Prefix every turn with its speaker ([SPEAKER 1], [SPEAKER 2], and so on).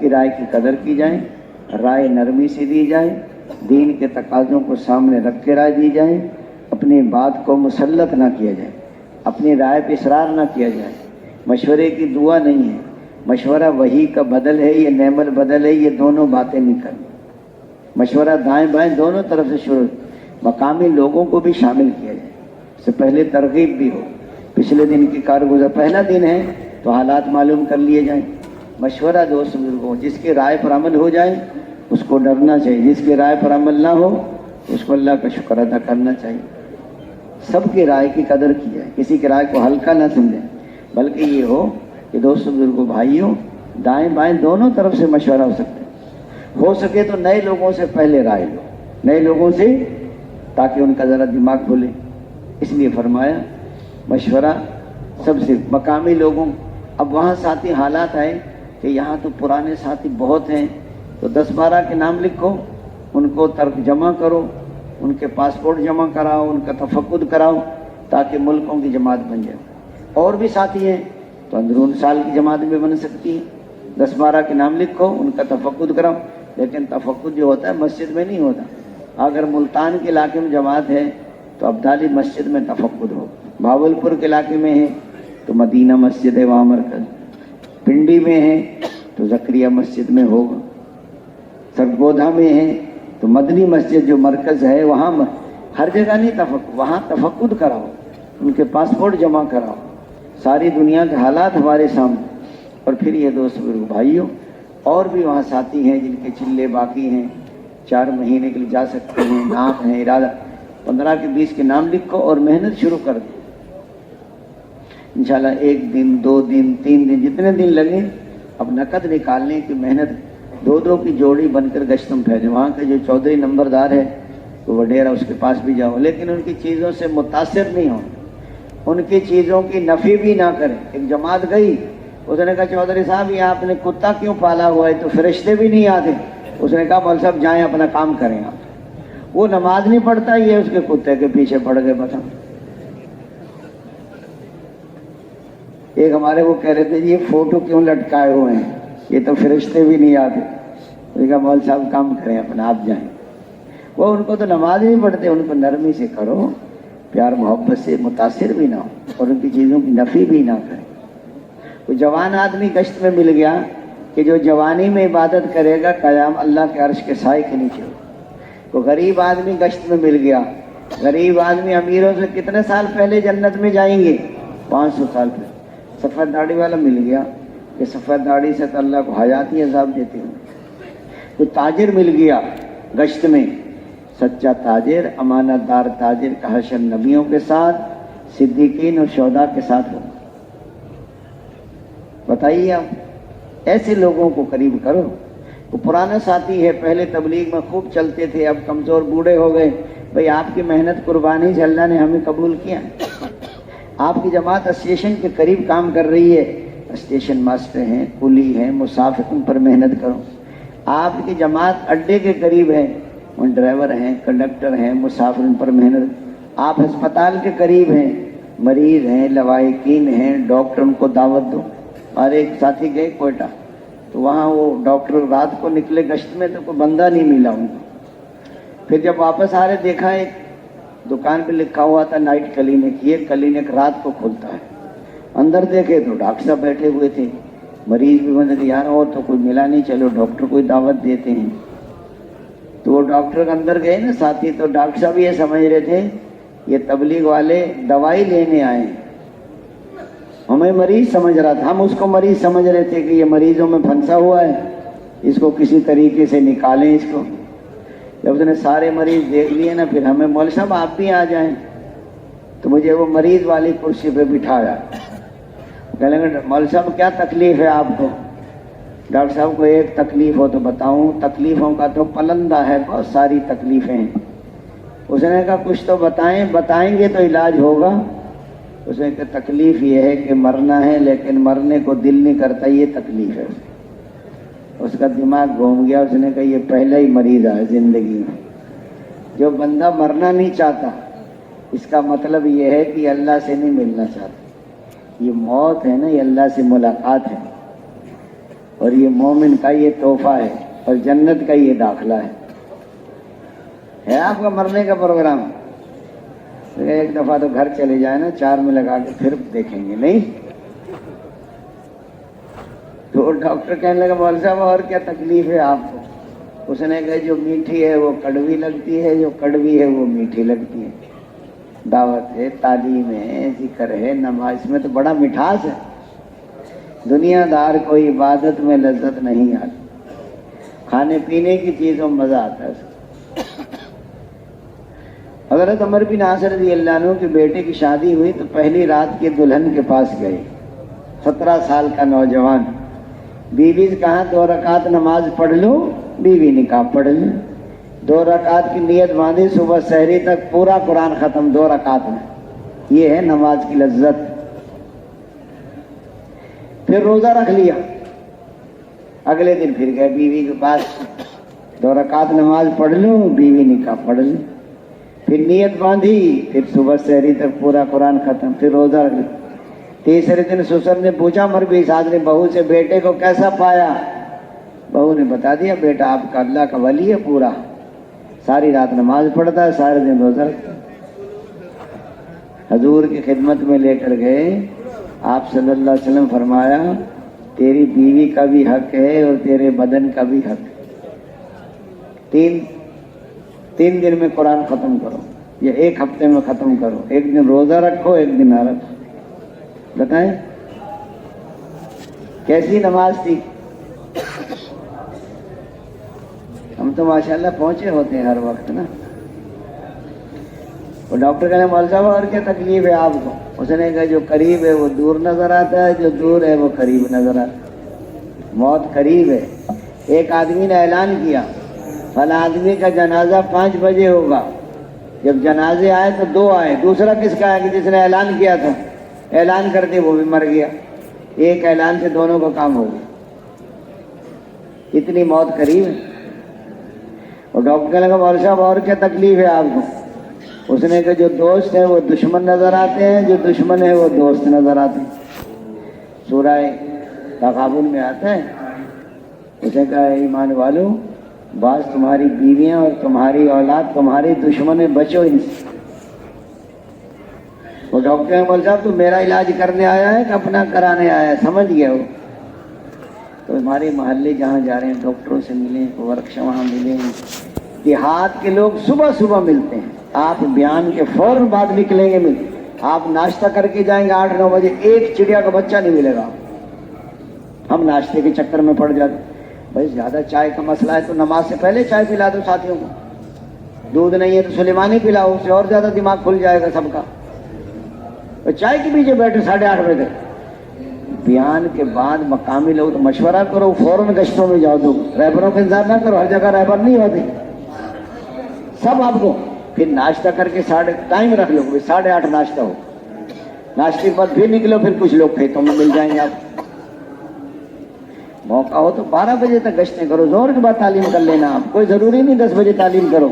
[SPEAKER 1] کی رائے کی قدر کی جائے، رائے نرمی سے دی جائے، دین کے تقاضوں کو سامنے رکھ کے رائے دی جائے، اپنی بات کو مسلط نہ کیا جائے، اپنی رائے پہ اصرار نہ کیا جائے۔ مشورے کی دعا نہیں ہے، مشورہ وحی کا بدل ہے، یہ نعم البدل ہے، یہ دونوں باتیں نہیں کرنی۔ مشورہ دائیں بائیں دونوں طرف سے شروع، مقامی لوگوں کو بھی شامل کیا جائے، اس سے پہلے ترغیب بھی ہو، پچھلے دن کی کارگزار، پہلا دن ہے تو حالات معلوم کر لیے جائیں۔ مشورہ دوست بزرگوں، جس کی رائے پر عمل ہو جائے اس کو ڈرنا چاہیے، جس کی رائے پر عمل نہ ہو اس کو اللہ کا شکر ادا کرنا چاہیے۔ سب کی رائے کی قدر کی جائے، کسی کی رائے کو ہلکا نہ سمجھیں، بلکہ یہ ہو کہ دوست بزرگوں بھائیوں، دائیں بائیں دونوں طرف سے مشورہ ہو سکتا ہے۔ ہو سکے تو نئے لوگوں سے پہلے رائے لو، نئے لوگوں سے، تاکہ ان کا ذرا دماغ کھلے۔ اس لیے فرمایا مشورہ سب سے، مقامی لوگوں، اب وہاں ساتھی حالات آئے کہ یہاں تو پرانے ساتھی بہت ہیں، تو 10-12 کے نام لکھو، ان کو ترک جمع کرو، ان کے پاسپورٹ جمع کراؤ، ان کا تفقد کراؤ، تاکہ ملکوں کی جماعت بن جائے۔ اور بھی ساتھی ہیں تو اندرون سال کی جماعت میں بن سکتی ہے۔ 10-12 کے نام لکھو، ان کا تفقد کراؤ، لیکن تفقد جو ہوتا ہے مسجد میں نہیں ہوتا۔ اگر ملتان کے علاقے میں جماعت ہے تو ابدالی مسجد میں تفقد ہو، بھاولپور کے علاقے میں ہے تو مدینہ مسجد ہے وہاں مرکز، پنڈی میں ہے تو زکریہ مسجد میں ہوگا، سرگودھا میں ہے تو مدنی مسجد جو مرکز ہے وہاں، ہر جگہ نہیں تفقد، وہاں تفقد کراؤ، ان کے پاسپورٹ جمع کراؤ، ساری دنیا کے حالات ہمارے سامنے۔ اور پھر یہ دوست بزرگ بھائیوں، اور بھی وہاں ساتھی ہیں جن کے چلے باقی ہیں، 4 مہینے کے لیے جا سکتے ہیں، نام ہے، ارادہ 15 کے 20 کے نام لکھو اور محنت شروع کر دیں۔ انشاءاللہ 1 دن 2 دن 3 دن جتنے دن لگے، اب نقد نکالنے کی محنت، 2 کی جوڑی بن کر گشتم پھیلے۔ وہاں کے جو چودھری نمبردار ہے تو وڈیرا، اس کے پاس بھی جاؤ، لیکن ان کی چیزوں سے متاثر نہیں ہو، ان کی چیزوں کی نفی بھی نہ کریں۔ ایک جماعت گئی، اس نے کہا چودھری صاحب یہ آپ نے کتا کیوں پالا ہوا ہے، تو فرشتے بھی نہیں آتے۔ اس نے کہا مول صاحب جائیں اپنا کام کریں آپ، وہ نماز نہیں پڑھتا، یہ اس کے کتے کے پیچھے پڑ گئے بتا۔ ایک ہمارے وہ کہہ رہے تھے جی یہ فوٹو کیوں لٹکائے ہوئے ہیں، یہ تو فرشتے بھی نہیں آتے۔ اس نے کہا مول صاحب کام کریں اپنا، آپ جائیں۔ وہ ان کو تو نماز نہیں پڑھتے، ان کو نرمی سے کرو، پیار محبت سے، متاثر بھی نہ ہو اور ان کی چیزوں کی نفی بھی نہ کریں۔ کوئی جوان آدمی گشت میں مل گیا کہ جو جوانی میں عبادت کرے گا قیام اللہ کے عرش کے سائے کے نیچے ہو۔ کوئی غریب آدمی گشت میں مل گیا، غریب آدمی امیروں سے کتنے سال پہلے جنت میں جائیں گے، 500 سال پہلے۔ سفید داڑھی والا مل گیا کہ سفید داڑھی سے تو اللہ کو حیاتی عذاب دیتے ہیں۔ کوئی تاجر مل گیا گشت میں، سچا تاجر، امانت دار تاجر کا حشر نبیوں کے ساتھ، صدیقین اور شہداء کے ساتھ ہوگا۔ بتائیے آپ، ایسے لوگوں کو قریب کرو۔ وہ پرانا ساتھی ہے، پہلے تبلیغ میں خوب چلتے تھے، اب کمزور بوڑھے ہو گئے، بھئی آپ کی محنت قربانی سے اللہ نے ہمیں قبول کیا۔ آپ کی جماعت اسٹیشن کے قریب کام کر رہی ہے، اسٹیشن ماسٹر ہیں، کولی ہیں، مسافر، ان پر محنت کرو۔ آپ کی جماعت اڈے کے قریب ہے، ان ڈرائیور ہیں، کنڈکٹر ہیں، مسافر، ان پر محنت۔ آپ ہسپتال کے قریب ہیں، مریض ہیں، لوائقین ہیں، ڈاکٹر، ان کو دعوت دو۔ اور ایک ساتھی گئے کوئٹہ، تو وہاں وہ ڈاکٹر رات کو نکلے گشت میں تو کوئی بندہ نہیں ملا ان کو۔ پھر جب واپس آ رہے دیکھا ایک دکان پہ لکھا ہوا تھا نائٹ کلینک، یہ کلینک رات کو کھلتا ہے۔ اندر دیکھے تو ڈاکٹر صاحب بیٹھے ہوئے تھے، مریض بھی بندے یار اور تو کوئی ملا نہیں، چلو ڈاکٹر کو دعوت دیتے ہیں۔ تو وہ ڈاکٹر کے اندر گئے نا ساتھی، تو ڈاکٹر صاحب یہ سمجھ رہے تھے یہ تبلیغ والے دوائی لینے آئے ہیں، ہمیں مریض سمجھ رہا تھا، ہم اس کو مریض سمجھ رہے تھے کہ یہ مریضوں میں پھنسا ہوا ہے، اس کو کسی طریقے سے نکالیں اس کو۔ جب اس نے سارے مریض دیکھ لیے نا، پھر ہمیں مول صاحب آپ بھی آ جائیں، تو مجھے وہ مریض والی کرسی پہ بٹھایا۔ کہنے لگے مول صاحب کیا تکلیف ہے آپ کو؟ ڈاکٹر صاحب کو ایک تکلیف ہو تو بتاؤں؟ تکلیفوں کا تو پلندہ ہے، بہت ساری تکلیفیں ہیں۔ اس نے کہا کچھ تو بتائیں، بتائیں گے تو علاج ہوگا۔ اس نے کہا تکلیف یہ ہے کہ مرنا ہے لیکن مرنے کو دل نہیں کرتا، یہ تکلیف ہے۔ اس کا دماغ گھوم گیا، اس نے کہا یہ پہلا ہی مریض ہے زندگی میں۔ جو بندہ مرنا نہیں چاہتا اس کا مطلب یہ ہے کہ اللہ سے نہیں ملنا چاہتا۔ یہ موت ہے نا، یہ اللہ سے ملاقات ہے۔ اور یہ مومن کا یہ تحفہ ہے اور جنت کا یہ داخلہ ہے آپ کا مرنے کا پروگرام؟ ایک دفعہ تو گھر چلے جائیں نا، 4 میں لگا کے پھر دیکھیں گے نہیں؟ تو ڈاکٹر کہنے لگا مولوی صاحب اور کیا تکلیف ہے آپ کو؟ اس نے کہا جو میٹھی ہے وہ کڑوی لگتی ہے، جو کڑوی ہے وہ میٹھی لگتی ہے۔ دعوت ہے، تعلیم ہے، ذکر ہے، نماز، اس میں تو بڑا مٹھاس ہے۔ دنیا دار کو عبادت میں لذت نہیں آتی، کھانے پینے کی چیزوں میں مزہ آتا ہے۔ حضرت عمر بن عاص رضی اللہ عنہ کے بیٹے کی شادی ہوئی تو پہلی رات کے دلہن کے پاس گئے، 17 سال کا نوجوان۔ بیوی سے کہا 2 رکعت نماز پڑھ لوں؟ بیوی نے کہا پڑھ لیں۔ 2 رکعت کی نیت باندھی، صبح سحری تک پورا قرآن ختم 2 رکعت میں۔ یہ ہے نماز کی لذت۔ پھر روزہ رکھ لیا، اگلے دن پھر گئے بیوی کے پاس، 2 رکعت نماز پڑھ لوں؟ بیوی نے کہا پڑھ لیں۔ پھر نیت باندھی، پھر صبح سحری تک پورا قرآن ختم، پھر روزہ رکھ لیا۔ تیسرے دن سسر نے پوچھا مربی صاحب نے بہو سے بیٹے کو کیسا پایا؟ بہو نے بتا دیا بیٹا آپ کا اللہ کا ولی ہے، پورا ساری رات نماز پڑھتا ہے، سارے دن روزہ رکھتا ہے۔ حضور کی خدمت میں لے کر گئے، آپ صلی اللہ علیہ وسلم فرمایا تیری بیوی کا بھی حق ہے اور تیرے بدن کا بھی حق ہے۔ تین دن میں قرآن ختم کرو، یا 1 ہفتے میں ختم کرو، 1 دن روزہ رکھو، 1 دن نہ رکھو۔ بتائیں کیسی نماز تھی؟ ہم تو ماشاءاللہ پہنچے ہوتے ہیں ہر وقت نا۔ وہ ڈاکٹر کہنے مولوی صاحب اور کیا تکلیف ہے آپ کو؟ اس نے کہا جو قریب ہے وہ دور نظر آتا ہے، جو دور ہے وہ قریب نظر آتا ہے۔ موت قریب ہے۔ ایک آدمی نے اعلان کیا فلاں آدمی کا جنازہ 5 بجے ہوگا، جب جنازے آئے تو 2 آئے، دوسرا کس کا ہے کہ جس نے اعلان کیا تھا، اعلان کرتے وہ بھی مر گیا، ایک اعلان سے دونوں کا کام ہو گیا۔ اتنی موت قریب ہے۔ اور ڈاکٹر کہنے لگا مولوی صاحب اور کیا تکلیف ہے آپ کو؟ اس نے کہا جو دوست ہے وہ دشمن نظر آتے ہیں، جو دشمن ہے وہ دوست نظر آتے ہیں۔ سورہ تغابن میں آتا ہے، اس نے کہا ایمان والو بعض تمہاری بیویاں اور تمہاری اولاد تمہاری دشمن ہے، بچو ان سے۔ وہ ڈاکٹر مولوی صاحب تو میرا علاج کرنے آیا ہے کہ اپنا کرانے آیا ہے؟ سمجھ گیا وہ تو ہمارے محلے جہاں جا رہے ہیں ڈاکٹروں سے ملیں، ورک وہاں ملیں، دیہات کے لوگ صبح صبح ملتے ہیں، آپ بیان کے فوراً بعد نکلیں گے آپ ناشتہ کر کے جائیں گے 8-9 بجے، ایک چڑیا کا بچہ نہیں ملے گا۔ ہم ناشتے کے چکر میں پڑ جاتے، بھائی زیادہ چائے کا مسئلہ ہے تو نماز سے پہلے چائے پلا دو ساتھیوں کو، دودھ نہیں ہے تو سلیمانی پلاؤ، اس سے اور زیادہ دماغ کھل جائے گا سب کا۔ چائے کے پیچھے بیٹھے 8:30 بجے بیان کے بعد مقامی لوگ تو مشورہ کرو، فوراً گشتوں میں جاؤ، دو رہبروں کا انتظار نہ کرو، ہر جگہ رہبر نہیں ہوتے سب آپ کو۔ پھر ناشتہ کر کے ٹائم رکھ لو، 8:30 ناشتہ ہو، ناشتے کے بعد پھر نکلو، پھر کچھ لوگ کھیتوں میں مل جائیں گے آپ۔ موقع ہو تو 12 بجے تک گشتیں کرو، زور کے بعد تعلیم کر لینا آپ، کوئی ضروری نہیں 10 بجے تعلیم کرو۔